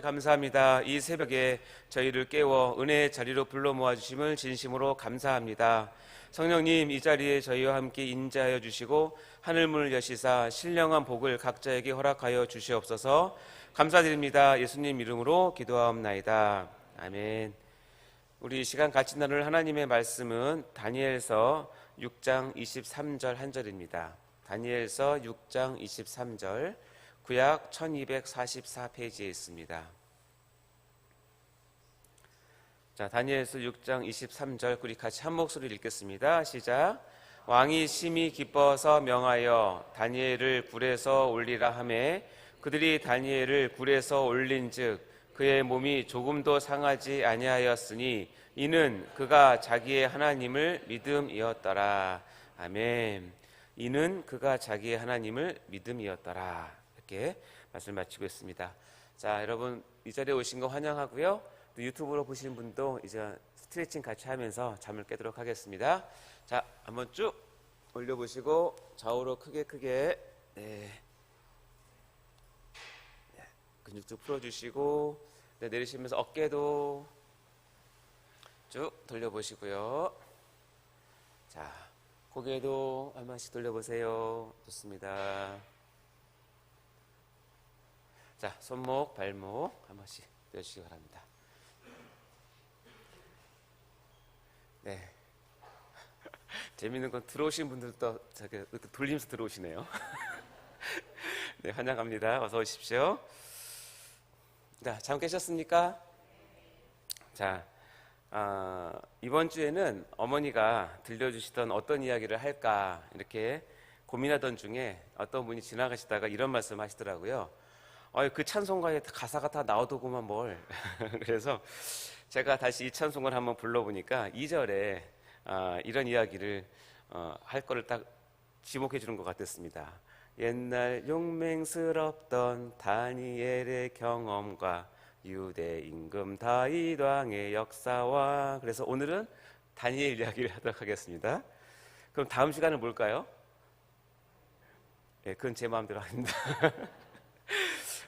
감사합니다. 이 새벽에 저희를 깨워 은혜의 자리로 불러 모아주심을 진심으로 감사합니다. 성령님, 이 자리에 저희와 함께 인자하여 주시고 하늘문을 여시사 신령한 복을 각자에게 허락하여 주시옵소서. 감사드립니다. 예수님 이름으로 기도하옵나이다. 아멘. 우리 이 시간 같이 나눌 하나님의 말씀은 다니엘서 6장 23절 한 절입니다. 다니엘서 6장 23절, 구약 1244페이지에 있습니다. 자, 다니엘서 6장 23절 우리 같이 한 목소리를 읽겠습니다. 시작. 왕이 심히 기뻐서 명하여 다니엘을 굴에서 올리라 하매 그들이 다니엘을 굴에서 올린즉 그의 몸이 조금도 상하지 아니하였으니 이는 그가 자기의 하나님을 믿음이었더라. 아멘. 이는 그가 자기의 하나님을 믿음이었더라. 이렇게 말씀을 마치고 있습니다. 자, 여러분 이 자리에 오신 거 환영하고요. 또 유튜브로 보시는 분도 이제 스트레칭 같이 하면서 잠을 깨도록 하겠습니다. 자, 한번 쭉 올려보시고 좌우로 크게 근육 쭉 풀어주시고 내리시면서 어깨도 쭉 돌려보시고요. 자, 고개도 한 번씩 돌려보세요. 좋습니다. 자, 손목, 발목 한 번씩 내주시기 바랍니다. 네. 재밌는 건 들어오신 분들도 이렇게 돌리면서 들어오시네요. 네, 환영합니다. 어서 오십시오. 자, 잠 깨셨습니까? 자, 이번 주에는 어머니가 들려주시던 어떤 이야기를 할까 이렇게 고민하던 중에 어떤 분이 지나가시다가 이런 말씀 하시더라고요. 그 찬송가에 가사가 다 나오더구만 뭘. 그래서 제가 다시 이 찬송을 한번 불러보니까 2절에 이런 이야기를 할 거를 딱 지목해 주는 것 같았습니다. 옛날 용맹스럽던 다니엘의 경험과 유대 임금 다윗 왕의 역사와, 그래서 오늘은 다니엘 이야기를 하도록 하겠습니다. 그럼 다음 시간은 뭘까요? 네, 그건 제 마음대로 아닙니다.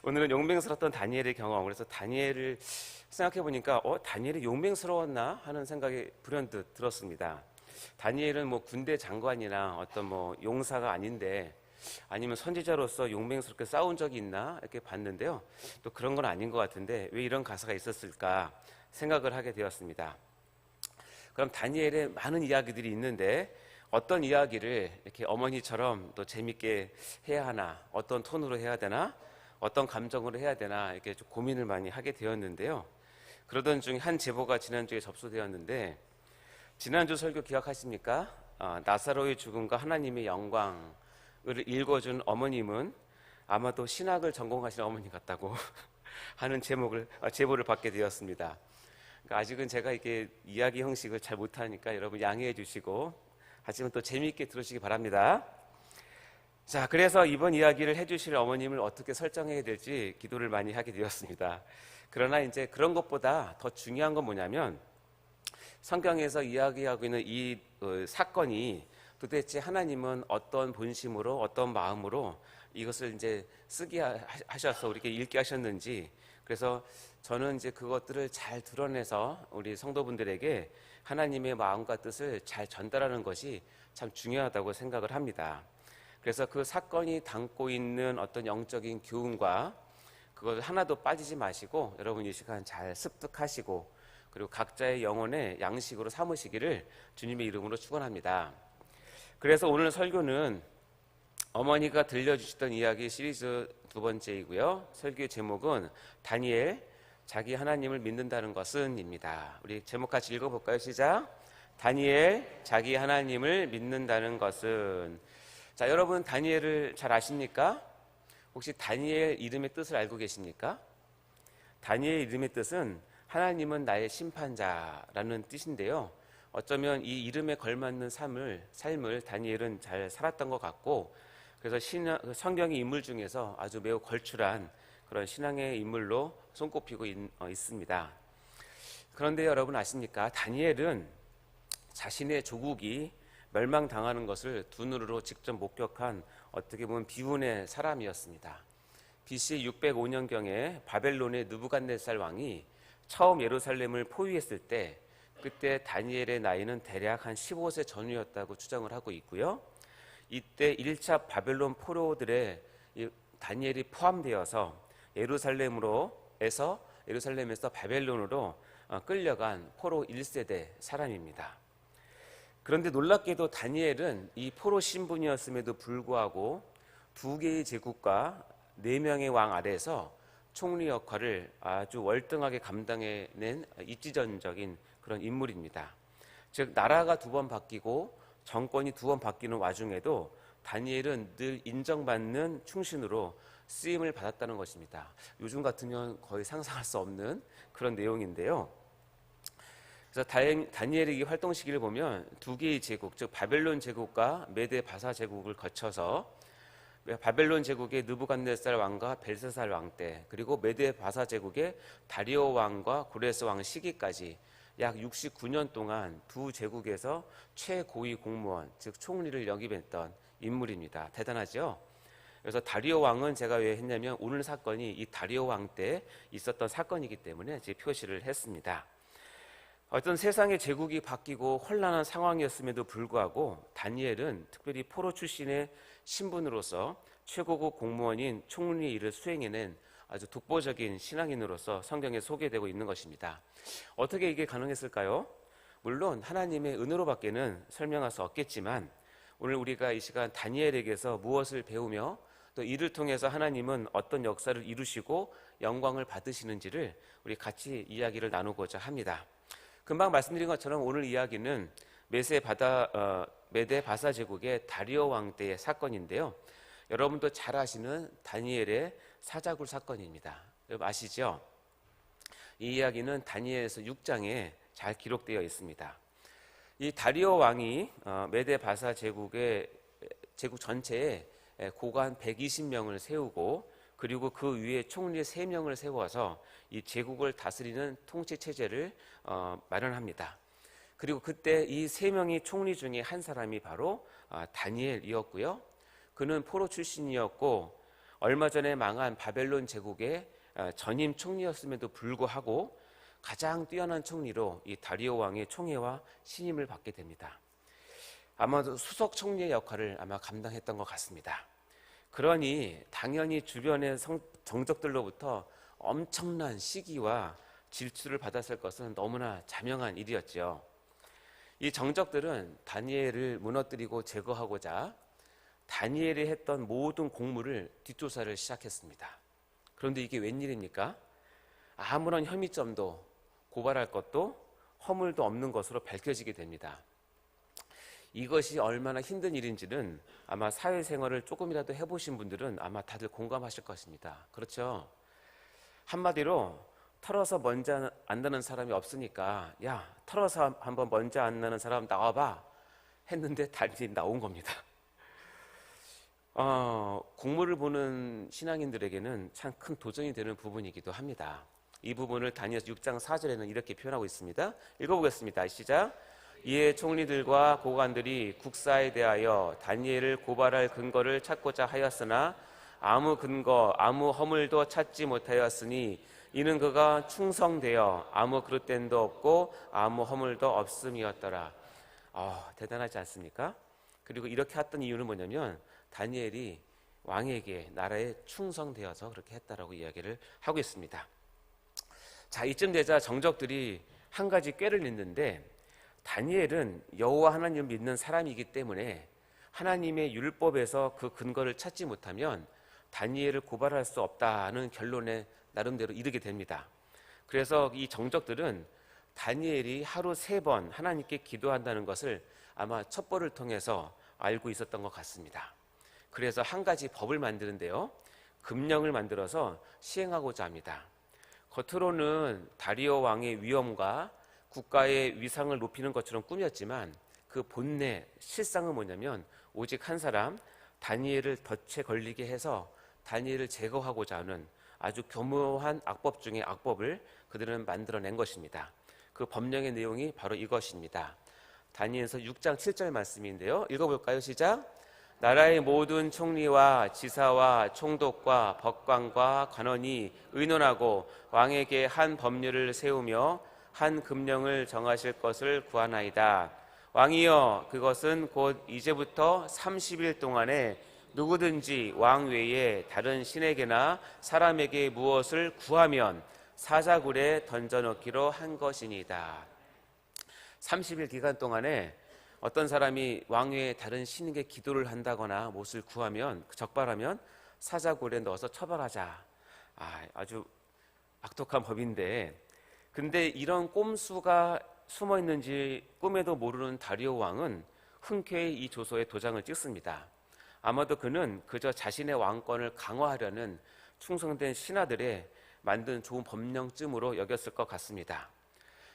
오늘은 용맹스러웠던 다니엘의 경험. 그래서 다니엘을 생각해 보니까 다니엘이 용맹스러웠나 하는 생각이 불현듯 들었습니다. 다니엘은 뭐 군대 장관이나 어떤 뭐 용사가 아닌데 아니면 선지자로서 용맹스럽게 싸운 적이 있나 이렇게 봤는데요. 또 그런 건 아닌 것 같은데 왜 이런 가사가 있었을까 생각을 하게 되었습니다. 그럼 다니엘의 많은 이야기들이 있는데 어떤 이야기를 이렇게 어머니처럼 또 재밌게 해야 하나, 어떤 톤으로 해야 되나, 어떤 감정으로 해야 되나 이렇게 좀 고민을 많이 하게 되었는데요. 그러던 중 한 제보가 지난주에 접수되었는데, 지난주 설교 기억하십니까? 나사로의 죽음과 하나님의 영광을 읽어준 어머님은 아마도 신학을 전공하신 어머니 같다고 하는 제보를 받게 되었습니다. 그러니까 아직은 제가 이렇게 이야기 형식을 잘 못하니까 여러분 양해해 주시고, 하지만 또 재미있게 들으시기 바랍니다. 자, 그래서 이번 이야기를 해주실 어머님을 어떻게 설정해야 될지 기도를 많이 하게 되었습니다. 그러나 이제 그런 것보다 더 중요한 건 뭐냐면, 성경에서 이야기하고 있는 이 사건이 도대체 하나님은 어떤 본심으로, 어떤 마음으로 이것을 이제 쓰게 하셔서 이렇게 읽게 하셨는지, 그래서 저는 이제 그것들을 잘 드러내서 우리 성도분들에게 하나님의 마음과 뜻을 잘 전달하는 것이 참 중요하다고 생각을 합니다. 그래서 그 사건이 담고 있는 어떤 영적인 교훈과 그걸 하나도 빠지지 마시고 여러분 이 시간 잘 습득하시고, 그리고 각자의 영혼의 양식으로 삼으시기를 주님의 이름으로 축원합니다. 그래서 오늘 설교는 어머니가 들려주시던 이야기 시리즈 두 번째이고요. 설교의 제목은 다니엘, 자기 하나님을 믿는다는 것은 입니다. 우리 제목 같이 읽어볼까요? 시작. 다니엘, 자기 하나님을 믿는다는 것은. 자, 여러분 다니엘을 잘 아십니까? 혹시 다니엘 이름의 뜻을 알고 계십니까? 다니엘 이름의 뜻은 하나님은 나의 심판자라는 뜻인데요. 어쩌면 이 이름에 걸맞는 삶을 다니엘은 잘 살았던 것 같고, 그래서 성경의 인물 중에서 아주 매우 걸출한 그런 신앙의 인물로 손꼽히고 있습니다. 그런데 여러분 아십니까? 다니엘은 자신의 조국이 멸망당하는 것을 두 눈으로 직접 목격한 어떻게 보면 비운의 사람이었습니다. BC 605년경에 바벨론의 느부갓네살 왕이 처음 예루살렘을 포위했을 때 그때 다니엘의 나이는 대략 한 15세 전후였다고 추정을 하고 있고요. 이때 1차 바벨론 포로들의 다니엘이 포함되어서 예루살렘에서 바벨론으로 끌려간 포로 1세대 사람입니다. 그런데 놀랍게도 다니엘은 이 포로 신분이었음에도 불구하고 두 개의 제국과 네 명의 왕 아래에서 총리 역할을 아주 월등하게 감당해낸 입지전적인 그런 인물입니다. 즉 나라가 두 번 바뀌고 정권이 두 번 바뀌는 와중에도 다니엘은 늘 인정받는 충신으로 쓰임을 받았다는 것입니다. 요즘 같으면 거의 상상할 수 없는 그런 내용인데요. 그래서 다니엘의 활동 시기를 보면 두 개의 제국, 즉 바벨론 제국과 메데 바사 제국을 거쳐서 바벨론 제국의 느부갓네살 왕과 벨사살 왕 때, 그리고 메데 바사 제국의 다리오 왕과 고레스 왕 시기까지 약 69년 동안 두 제국에서 최고위 공무원, 즉 총리를 역임했던 인물입니다. 대단하죠? 그래서 다리오 왕은 제가 왜 했냐면 오늘 사건이 이 다리오 왕 때 있었던 사건이기 때문에 제가 표시를 했습니다. 어떤 세상의 제국이 바뀌고 혼란한 상황이었음에도 불구하고 다니엘은 특별히 포로 출신의 신분으로서 최고급 공무원인 총리 일을 수행해낸 아주 독보적인 신앙인으로서 성경에 소개되고 있는 것입니다. 어떻게 이게 가능했을까요? 물론 하나님의 은혜로밖에는 설명할 수 없겠지만 오늘 우리가 이 시간 다니엘에게서 무엇을 배우며 또 이를 통해서 하나님은 어떤 역사를 이루시고 영광을 받으시는지를 우리 같이 이야기를 나누고자 합니다. 금방 말씀드린 것처럼 오늘 이야기는 메데 바사 제국의 다리오 왕 때의 사건인데요. 여러분도 잘 아시는 다니엘의 사자굴 사건입니다. 여러분 아시죠? 이 이야기는 다니엘서 6장에 잘 기록되어 있습니다. 이 다리오 왕이 메데 바사 제국 전체에 고관 120명을 세우고 그리고 그 위에 총리 3명을 세워서 이 제국을 다스리는 통치 체제를 마련합니다. 그리고 그때 이 3명의 총리 중에 한 사람이 바로 다니엘이었고요. 그는 포로 출신이었고 얼마 전에 망한 바벨론 제국의 전임 총리였음에도 불구하고 가장 뛰어난 총리로 이 다리오 왕의 총애와 신임을 받게 됩니다. 아마도 수석 총리의 역할을 아마 감당했던 것 같습니다. 그러니 당연히 주변의 정적들로부터 엄청난 시기와 질투를 받았을 것은 너무나 자명한 일이었죠. 이 정적들은 다니엘을 무너뜨리고 제거하고자 다니엘이 했던 모든 공무를 뒷조사를 시작했습니다. 그런데 이게 웬일입니까? 아무런 혐의점도 고발할 것도 허물도 없는 것으로 밝혀지게 됩니다. 이것이 얼마나 힘든 일인지는 아마 사회생활을 조금이라도 해보신 분들은 아마 다들 공감하실 것입니다. 그렇죠? 한마디로 털어서 먼지 안 나는 사람이 없으니까 야 털어서 한번 먼지 안 나는 사람 나와봐 했는데 다니엘이 나온 겁니다. 공무를 보는 신앙인들에게는 참 큰 도전이 되는 부분이기도 합니다. 이 부분을 다니엘서 6장 4절에는 이렇게 표현하고 있습니다. 읽어보겠습니다. 시작. 이에 총리들과 고관들이 국사에 대하여 다니엘을 고발할 근거를 찾고자 하였으나 아무 근거, 아무 허물도 찾지 못하였으니 이는 그가 충성되어 아무 그릇됨도 없고 아무 허물도 없음이었더라. 대단하지 않습니까? 그리고 이렇게 했던 이유는 뭐냐면 다니엘이 왕에게 나라에 충성되어서 그렇게 했다라고 이야기를 하고 있습니다. 자, 이쯤 되자 정적들이 한 가지 꾀를 냈는데 다니엘은 여호와 하나님을 믿는 사람이기 때문에 하나님의 율법에서 그 근거를 찾지 못하면 다니엘을 고발할 수 없다는 결론에 나름대로 이르게 됩니다. 그래서 이 정적들은 다니엘이 하루 3번 하나님께 기도한다는 것을 아마 첩보를 통해서 알고 있었던 것 같습니다. 그래서 한 가지 법을 만드는데요. 금령을 만들어서 시행하고자 합니다. 겉으로는 다리오 왕의 위엄과 국가의 위상을 높이는 것처럼 꾸몄지만 그 본래 실상은 뭐냐면 오직 한 사람 다니엘을 덫에 걸리게 해서 다니엘을 제거하고자 하는 아주 교묘한 악법 중의 악법을 그들은 만들어낸 것입니다. 그 법령의 내용이 바로 이것입니다. 다니엘서 6장 7절 말씀인데요. 읽어볼까요? 시작. 나라의 모든 총리와 지사와 총독과 법관과 관원이 의논하고 왕에게 한 법률을 세우며 한 금령을 정하실 것을 구하나이다. 왕이여, 그것은 곧 이제부터 30일 동안에 누구든지 왕 외에 다른 신에게나 사람에게 무엇을 구하면 사자굴에 던져넣기로 한 것이니이다. 30일 기간 동안에 어떤 사람이 왕 외에 다른 신에게 기도를 한다거나 무엇을 구하면, 적발하면 사자굴에 넣어서 처벌하자. 아주 악독한 법인데, 근데 이런 꼼수가 숨어 있는지 꿈에도 모르는 다리오 왕은 흔쾌히 이 조서에 도장을 찍습니다. 아마도 그는 그저 자신의 왕권을 강화하려는 충성된 신하들의 만든 좋은 법령쯤으로 여겼을 것 같습니다.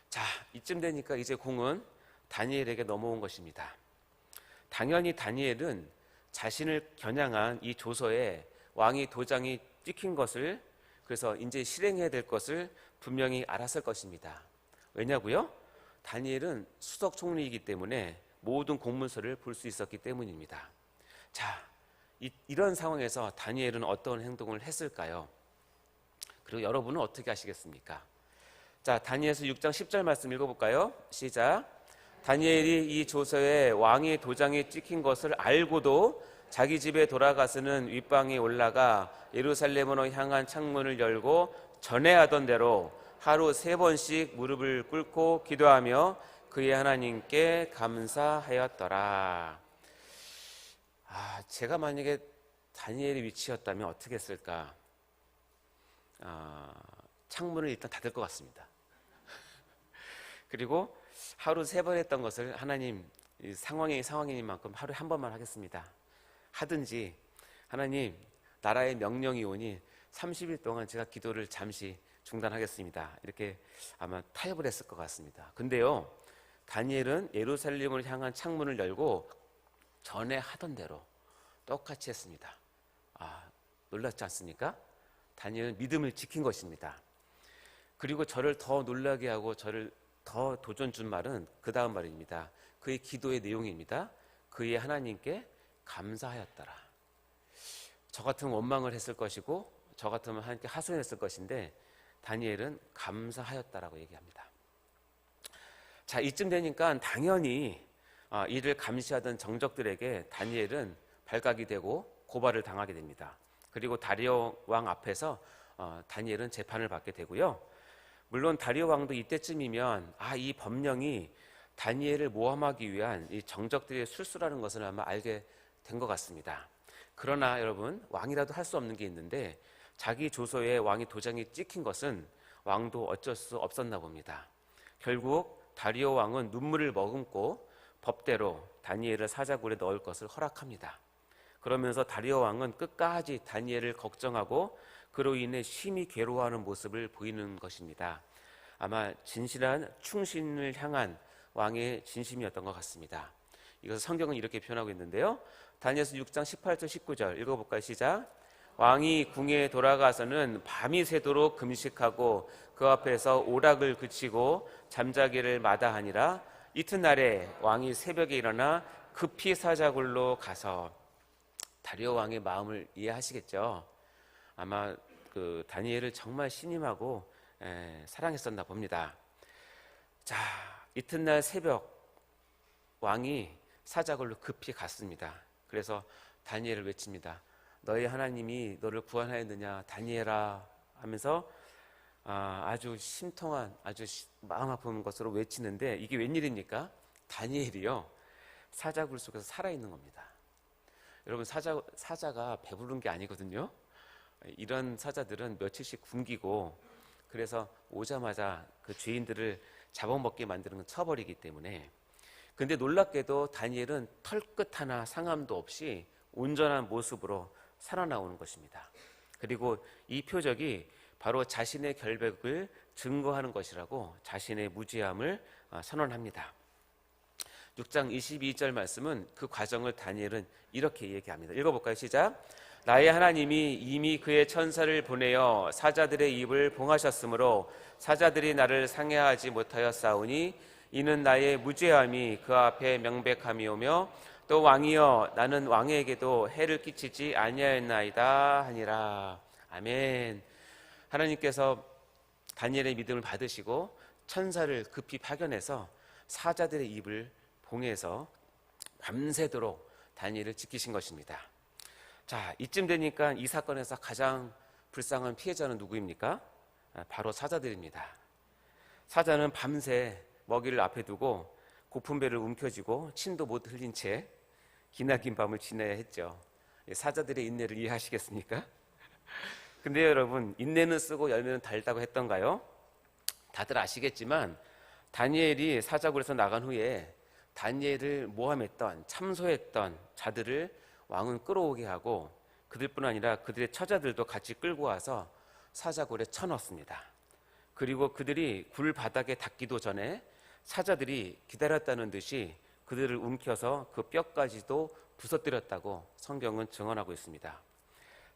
자, 이쯤 되니까 이제 공은 다니엘에게 넘어온 것입니다. 당연히 다니엘은 자신을 겨냥한 이 조서에 왕이 도장이 찍힌 것을, 그래서 이제 실행해야 될 것을 분명히 알았을 것입니다. 왜냐고요? 다니엘은 수석 총리이기 때문에 모든 공문서를 볼 수 있었기 때문입니다. 자, 이런 상황에서 다니엘은 어떤 행동을 했을까요? 그리고 여러분은 어떻게 하시겠습니까? 자, 다니엘서 6장 10절 말씀 읽어볼까요? 시작. 다니엘이 이 조서에 왕의 도장이 찍힌 것을 알고도 자기 집에 돌아가서는 윗방에 올라가 예루살렘으로 향한 창문을 열고 전에 하던 대로 하루 3번씩 무릎을 꿇고 기도하며 그의 하나님께 감사하였더라. 제가 만약에 다니엘의 위치였다면 어떻게 했을까? 창문을 일단 닫을 것 같습니다. 그리고 하루 3번 했던 것을 하나님, 상황인 만큼 하루에 한 번만 하겠습니다. 하든지, 하나님, 나라의 명령이 오니 30일 동안 제가 기도를 잠시 중단하겠습니다. 이렇게 아마 타협을 했을 것 같습니다. 근데요, 다니엘은 예루살렘을 향한 창문을 열고 전에 하던 대로 똑같이 했습니다. 놀랍지 않습니까? 다니엘은 믿음을 지킨 것입니다. 그리고 저를 더 놀라게 하고 저를 더 도전 준 말은 그 다음 말입니다. 그의 기도의 내용입니다. 그의 하나님께 감사하였더라. 저 같으면 원망을 했을 것이고 저 같으면 하나님께 하소연했을 것인데 다니엘은 감사하였다라고 얘기합니다. 자, 이쯤 되니까 당연히 이를 감시하던 정적들에게 다니엘은 발각이 되고 고발을 당하게 됩니다. 그리고 다리오 왕 앞에서 다니엘은 재판을 받게 되고요. 물론 다리오 왕도 이때쯤이면 이 법령이 다니엘을 모함하기 위한 이 정적들의 술수라는 것을 아마 알게 된 것 같습니다. 그러나 여러분, 왕이라도 할 수 없는 게 있는데 자기 조서에 왕의 도장이 찍힌 것은 왕도 어쩔 수 없었나 봅니다. 결국 다리오 왕은 눈물을 머금고 법대로 다니엘을 사자굴에 넣을 것을 허락합니다. 그러면서 다리오 왕은 끝까지 다니엘을 걱정하고 그로 인해 심히 괴로워하는 모습을 보이는 것입니다. 아마 진실한 충신을 향한 왕의 진심이었던 것 같습니다. 이것을 성경은 이렇게 표현하고 있는데요. 다니엘서 6장 18절 19절 읽어볼까요? 시작. 왕이 궁에 돌아가서는 밤이 새도록 금식하고 그 앞에서 오락을 그치고 잠자기를 마다하니라. 이튿날에 왕이 새벽에 일어나 급히 사자굴로 가서, 다리오 왕의 마음을 이해하시겠죠? 아마 그 다니엘을 정말 신임하고 사랑했었나 봅니다. 자, 이튿날 새벽 왕이 사자굴로 급히 갔습니다. 그래서 다니엘을 외칩니다. 너희 하나님이 너를 구원하였느냐 다니엘아 하면서 아주 심통한, 아주 마음 아픈 것으로 외치는데 이게 웬일입니까? 다니엘이요, 사자굴 속에서 살아있는 겁니다. 여러분, 사자가 배부른 게 아니거든요. 이런 사자들은 며칠씩 굶기고 그래서 오자마자 그 죄인들을 잡아먹게 만드는 건 쳐버리기 때문에. 근데 놀랍게도 다니엘은 털끝 하나 상함도 없이 온전한 모습으로 살아나오는 것입니다. 그리고 이 표적이 바로 자신의 결백을 증거하는 것이라고 자신의 무죄함을 선언합니다. 6장 22절 말씀은 그 과정을 다니엘은 이렇게 얘기합니다. 읽어볼까요? 시작. 나의 하나님이 이미 그의 천사를 보내어 사자들의 입을 봉하셨으므로 사자들이 나를 상해하지 못하였사오니 이는 나의 무죄함이 그 앞에 명백함이오며 또 왕이여 나는 왕에게도 해를 끼치지 아니하였나이다 하니라. 아멘. 하나님께서 다니엘의 믿음을 받으시고 천사를 급히 파견해서 사자들의 입을 봉해서 밤새도록 다니엘을 지키신 것입니다. 자, 이쯤 되니까 이 사건에서 가장 불쌍한 피해자는 누구입니까? 바로 사자들입니다. 사자는 밤새 먹이를 앞에 두고 고픈 배를 움켜쥐고 침도 못 흘린 채 기나긴 밤을 지내야 했죠. 사자들의 인내를 이해하시겠습니까? 근데 여러분, 인내는 쓰고 열매는 달다고 했던가요? 다들 아시겠지만 다니엘이 사자굴에서 나간 후에 다니엘을 모함했던, 참소했던 자들을 왕은 끌어오게 하고 그들뿐 아니라 그들의 처자들도 같이 끌고 와서 사자굴에 쳐넣었습니다. 그리고 그들이 굴 바닥에 닿기도 전에 사자들이 기다렸다는 듯이 그들을 움켜서 그 뼈까지도 부서뜨렸다고 성경은 증언하고 있습니다.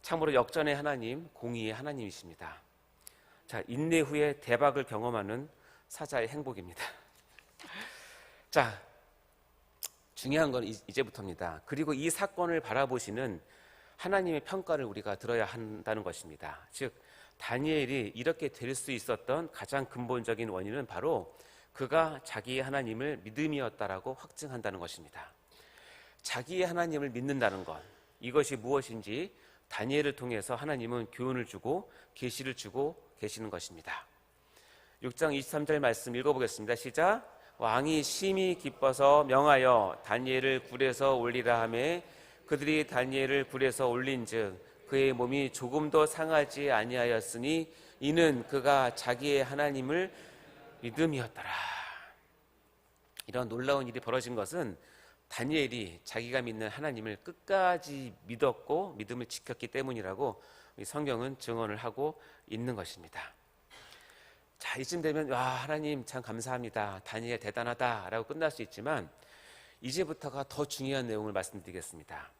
참으로 역전의 하나님, 공의의 하나님이십니다. 자, 인내 후에 대박을 경험하는 사자의 행복입니다. 자, 중요한 건 이제부터입니다. 그리고 이 사건을 바라보시는 하나님의 평가를 우리가 들어야 한다는 것입니다. 즉, 다니엘이 이렇게 될 수 있었던 가장 근본적인 원인은 바로 그가 자기의 하나님을 믿음이었다라고 확증한다는 것입니다. 자기의 하나님을 믿는다는 것, 이것이 무엇인지 다니엘을 통해서 하나님은 교훈을 주고 계시를 주고 계시는 것입니다. 6장 23절 말씀 읽어보겠습니다. 시작. 왕이 심히 기뻐서 명하여 다니엘을 굴에서 올리라 하매 그들이 다니엘을 굴에서 올린즉 그의 몸이 조금도 상하지 아니하였으니 이는 그가 자기의 하나님을 믿음이었더라. 이런 놀라운 일이 벌어진 것은 다니엘이 자기가 믿는 하나님을 끝까지 믿었고 믿음을 지켰기 때문이라고 성경은 증언을 하고 있는 것입니다. 자, 이쯤 되면 와, 하나님 참 감사합니다, 다니엘 대단하다라고 끝날 수 있지만 이제부터가 더 중요한 내용을 말씀드리겠습니다.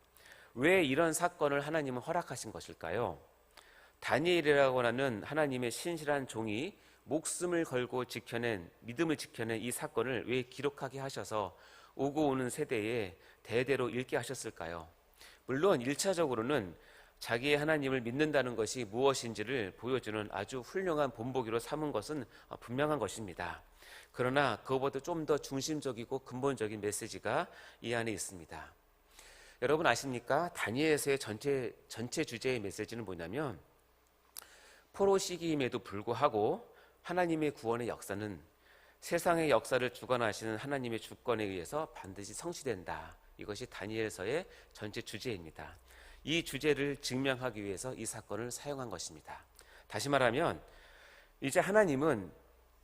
왜 이런 사건을 하나님은 허락하신 것일까요? 다니엘이라고 하는 하나님의 신실한 종이 목숨을 걸고 지켜낸, 믿음을 지켜낸 이 사건을 왜 기록하게 하셔서 오고 오는 세대에 대대로 읽게 하셨을까요? 물론 1차적으로는 자기의 하나님을 믿는다는 것이 무엇인지를 보여주는 아주 훌륭한 본보기로 삼은 것은 분명한 것입니다. 그러나 그것보다 좀 더 중심적이고 근본적인 메시지가 이 안에 있습니다. 여러분 아십니까? 다니엘서의 전체 주제의 메시지는 뭐냐면 포로 시기임에도 불구하고 하나님의 구원의 역사는 세상의 역사를 주관하시는 하나님의 주권에 의해서 반드시 성취된다. 이것이 다니엘서의 전체 주제입니다. 이 주제를 증명하기 위해서 이 사건을 사용한 것입니다. 다시 말하면 이제 하나님은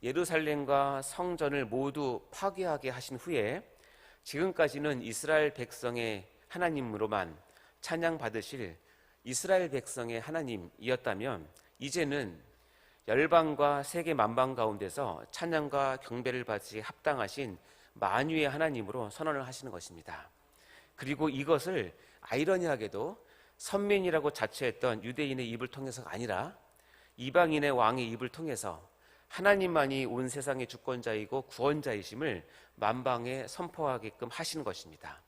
예루살렘과 성전을 모두 파괴하게 하신 후에 지금까지는 이스라엘 백성의 하나님으로만 찬양받으실 이스라엘 백성의 하나님이었다면 이제는 열방과 세계 만방 가운데서 찬양과 경배를 받지 합당하신 만유의 하나님으로 선언을 하시는 것입니다. 그리고 이것을 아이러니하게도 선민이라고 자처했던 유대인의 입을 통해서가 아니라 이방인의 왕의 입을 통해서 하나님만이 온 세상의 주권자이고 구원자이심을 만방에 선포하게끔 하시는 것입니다.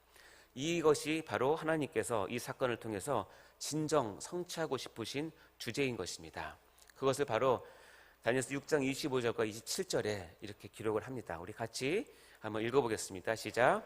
이것이 바로 하나님께서 이 사건을 통해서 진정 성취하고 싶으신 주제인 것입니다. 그것을 바로 다니엘서 6장 25절과 27절에 이렇게 기록을 합니다. 우리 같이 한번 읽어보겠습니다. 시작.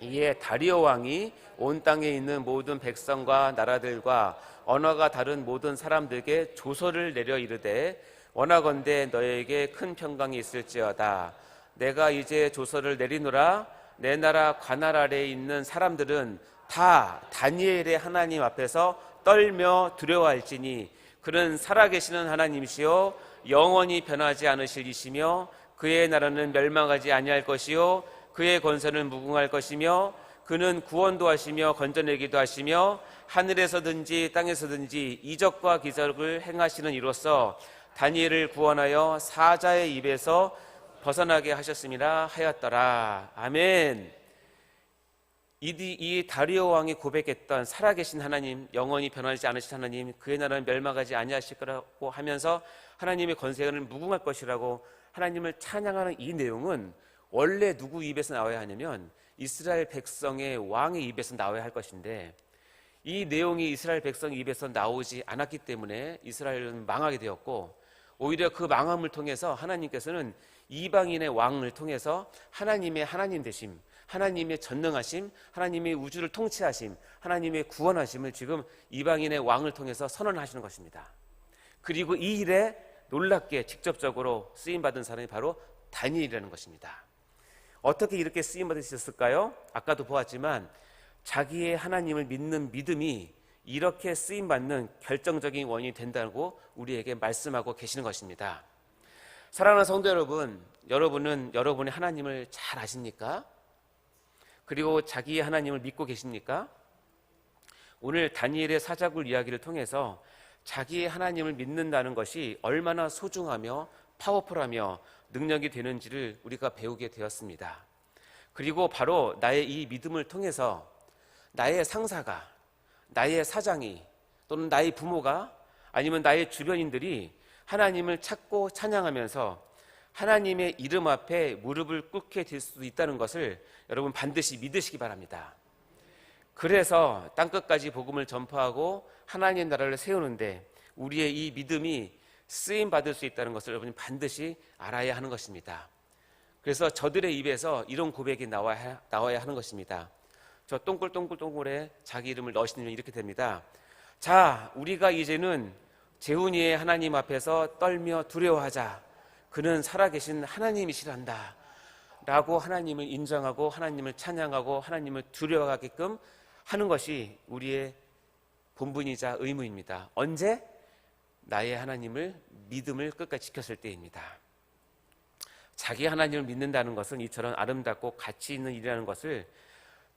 이에 다리오 왕이 온 땅에 있는 모든 백성과 나라들과 언어가 다른 모든 사람들에게 조서를 내려 이르되 원하건대 너에게 큰 평강이 있을지어다. 내가 이제 조서를 내리노라. 내 나라 관할 아래에 있는 사람들은 다 다니엘의 하나님 앞에서 떨며 두려워할지니 그는 살아계시는 하나님이시요 영원히 변하지 않으실 이시며 그의 나라는 멸망하지 아니할 것이요 그의 권세는 무궁할 것이며 그는 구원도 하시며 건져내기도 하시며 하늘에서든지 땅에서든지 이적과 기적을 행하시는 이로써 다니엘을 구원하여 사자의 입에서 벗어나게 하셨음이라 하였더라. 아멘. 이 다리오 왕이 고백했던 살아계신 하나님, 영원히 변하지 않으실 하나님, 그의 나라는 멸망하지 아니하실 거라고 하면서 하나님의 권세는 무궁할 것이라고 하나님을 찬양하는 이 내용은 원래 누구 입에서 나와야 하냐면 이스라엘 백성의 왕의 입에서 나와야 할 것인데, 이 내용이 이스라엘 백성 입에서 나오지 않았기 때문에 이스라엘은 망하게 되었고, 오히려 그 망함을 통해서 하나님께서는 이방인의 왕을 통해서 하나님의 하나님 되심, 하나님의 전능하심, 하나님의 우주를 통치하심, 하나님의 구원하심을 지금 이방인의 왕을 통해서 선언하시는 것입니다. 그리고 이 일에 놀랍게 직접적으로 쓰임받은 사람이 바로 다니엘이라는 것입니다. 어떻게 이렇게 쓰임받으셨을까요? 아까도 보았지만 자기의 하나님을 믿는 믿음이 이렇게 쓰임받는 결정적인 원인이 된다고 우리에게 말씀하고 계시는 것입니다. 사랑하는 성도 여러분, 여러분은 여러분의 하나님을 잘 아십니까? 그리고 자기의 하나님을 믿고 계십니까? 오늘 다니엘의 사자굴 이야기를 통해서 자기의 하나님을 믿는다는 것이 얼마나 소중하며 파워풀하며 능력이 되는지를 우리가 배우게 되었습니다. 그리고 바로 나의 이 믿음을 통해서 나의 상사가, 나의 사장이, 또는 나의 부모가, 아니면 나의 주변인들이 하나님을 찾고 찬양하면서 하나님의 이름 앞에 무릎을 꿇게 될 수도 있다는 것을 여러분 반드시 믿으시기 바랍니다. 그래서 땅끝까지 복음을 전파하고 하나님의 나라를 세우는데 우리의 이 믿음이 쓰임받을 수 있다는 것을 여러분이 반드시 알아야 하는 것입니다. 그래서 저들의 입에서 이런 고백이 나와야 하는 것입니다. 저 동글동글동글에 자기 이름을 넣으시면 이렇게 됩니다. 자, 우리가 이제는 재훈이의 하나님 앞에서 떨며 두려워하자. 그는 살아계신 하나님이시란다 라고 하나님을 인정하고 하나님을 찬양하고 하나님을 두려워하게끔 하는 것이 우리의 본분이자 의무입니다. 언제? 나의 하나님을 믿음을 끝까지 지켰을 때입니다. 자기 하나님을 믿는다는 것은 이처럼 아름답고 가치 있는 일이라는 것을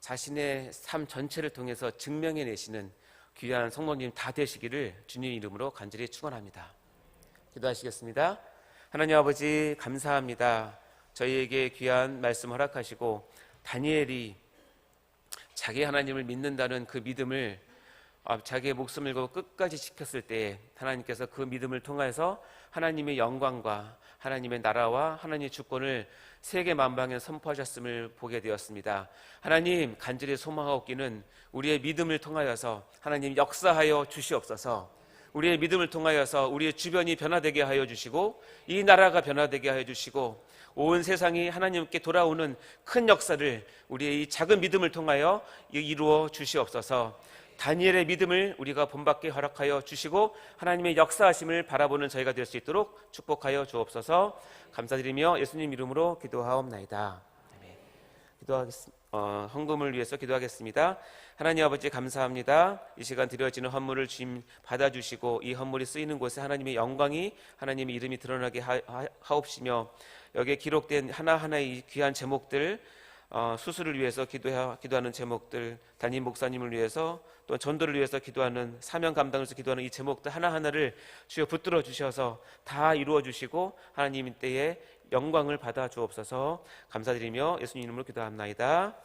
자신의 삶 전체를 통해서 증명해내시는 귀한 성도님 다 되시기를 주님 이름으로 간절히 축원합니다. 기도하시겠습니다. 하나님 아버지 감사합니다. 저희에게 귀한 말씀 허락하시고 다니엘이 자기 하나님을 믿는다는 그 믿음을 자기의 목숨을 걸고 끝까지 지켰을 때 하나님께서 그 믿음을 통해서 하나님의 영광과 하나님의 나라와 하나님의 주권을 세계 만방에 선포하셨음을 보게 되었습니다. 하나님 간절히 소망하옵기는 우리의 믿음을 통하여서 하나님 역사하여 주시옵소서. 우리의 믿음을 통하여서 우리의 주변이 변화되게 하여 주시고 이 나라가 변화되게 하여 주시고 온 세상이 하나님께 돌아오는 큰 역사를 우리의 이 작은 믿음을 통하여 이루어 주시옵소서. 다니엘의 믿음을 우리가 본받게 허락하여 주시고 하나님의 역사하심을 바라보는 저희가 될 수 있도록 축복하여 주옵소서. 감사드리며 예수님 이름으로 기도하옵나이다. 헌금을 위해서 기도하겠습니다. 하나님 아버지 감사합니다. 이 시간 드려지는 헌물을 주님 받아주시고 이 헌물이 쓰이는 곳에 하나님의 영광이 하나님의 이름이 드러나게 하옵시며 여기에 기록된 하나하나의 귀한 제목들 수술을 위해서 기도하는 제목들, 담임 목사님을 위해서 또 전도를 위해서 기도하는 사명 감당을 위해서 기도하는 이 제목들 하나하나를 주여 붙들어 주셔서 다 이루어 주시고 하나님 때에 영광을 받아 주옵소서. 감사드리며 예수님 이름으로 기도합나이다.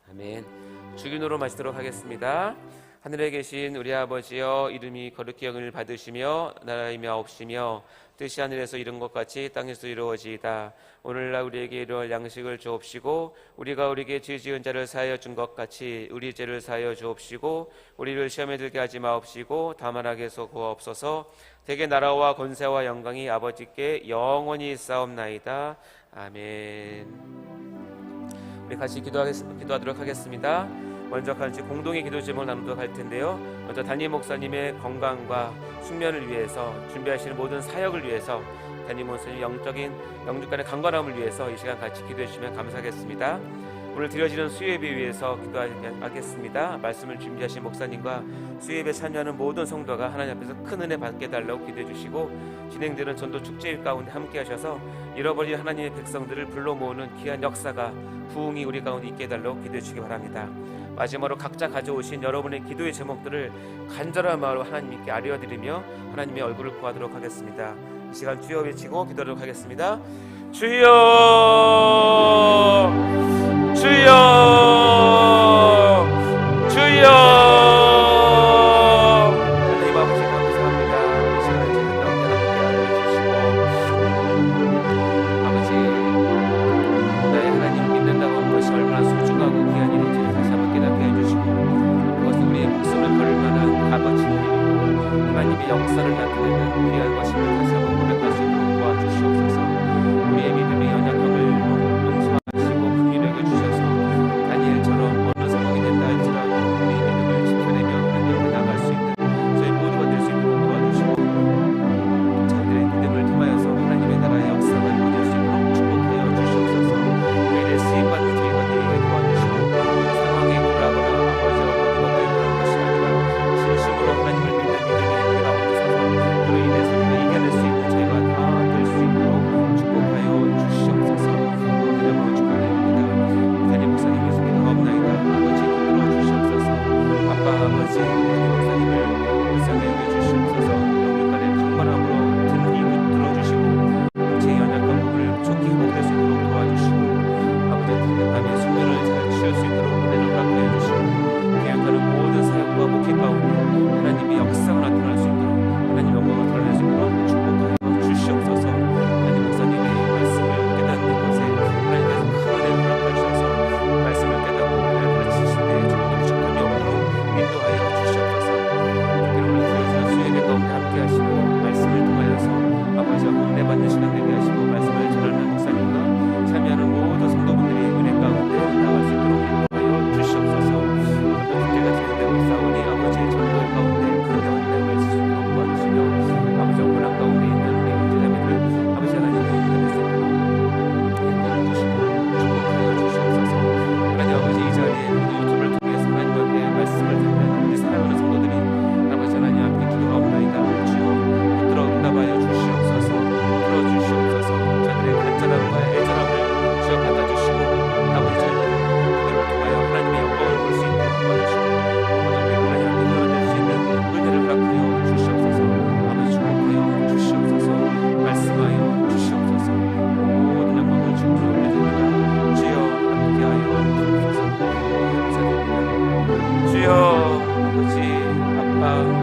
아멘. 주기도로 마치도록 하겠습니다. 하늘에 계신 우리 아버지여, 이름이 거룩히 여김을 받으시며 나라의 마옵시며 뜻이 하늘에서 이룬 것 같이 땅에서 이루어지이다. 오늘날 우리에게 이루어질 양식을 주옵시고 우리가 우리에게 죄 지은 자를 사하여 준 것 같이 우리 죄를 사하여 주옵시고 우리를 시험에 들게 하지 마옵시고 다만 악에서 구하옵소서. 대개 나라와 권세와 영광이 아버지께 영원히 있사옵나이다. 아멘. 우리 같이 기도하도록 하겠습니다. 먼저 같이 공동의 기도 제목을 나누도록 할 텐데요. 먼저 담임 목사님의 건강과 숙면을 위해서 준비하시는 모든 사역을 위해서 담임 목사님 영육간의 강건함을 위해서 이 시간 같이 기도해 주시면 감사하겠습니다. 오늘 드려지는 수요예배 위해서 기도하겠습니다. 말씀을 준비하신 목사님과 수요예배 참여하는 모든 성도가 하나님 앞에서 큰 은혜 받게 해달라고 기도해 주시고 진행되는 전도 축제일 가운데 함께 하셔서 잃어버린 하나님의 백성들을 불러 모으는 귀한 역사가 부흥이 우리 가운데 있게 해달라고 기도해 주시기 바랍니다. 마지막으로 각자 가져오신 여러분의 기도의 제목들을 간절한 마음으로 하나님께 아뢰어드리며 하나님의 얼굴을 구하도록 하겠습니다. 이 시간 주여 외치고 기도하도록 하겠습니다. 주여 주여 주여. 하나님 아버지 감사합니다. 이 시간에 저희 가운데 함께 하여 주시고 아버지 아버지, 아빠,